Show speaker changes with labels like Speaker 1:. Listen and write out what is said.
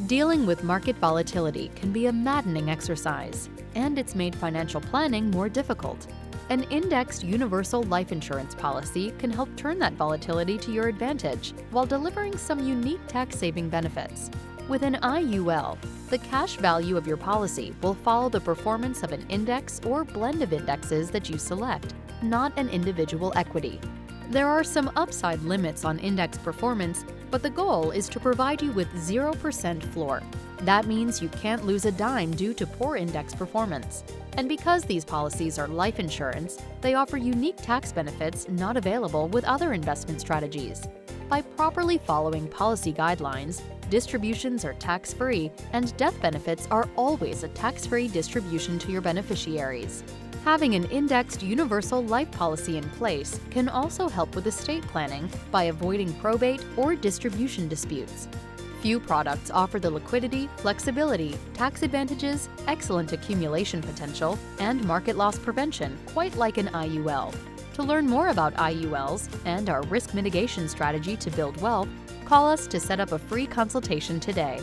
Speaker 1: Dealing with market volatility can be a maddening exercise, and it's made financial planning more difficult. An indexed universal life insurance policy can help turn that volatility to your advantage while delivering some unique tax-saving benefits. With an IUL, the cash value of your policy will follow the performance of an index or blend of indexes that you select, not an individual equity. There are some upside limits on index performance, but the goal is to provide you with 0% floor. That means you can't lose a dime due to poor index performance. And because these policies are life insurance, they offer unique tax benefits not available with other investment strategies. By properly following policy guidelines, distributions are tax-free, and death benefits are always a tax-free distribution to your beneficiaries. Having an indexed universal life policy in place can also help with estate planning by avoiding probate or distribution disputes. Few products offer the liquidity, flexibility, tax advantages, excellent accumulation potential, and market loss prevention quite like an IUL. To learn more about IULs and our risk mitigation strategy to build wealth, call us to set up a free consultation today.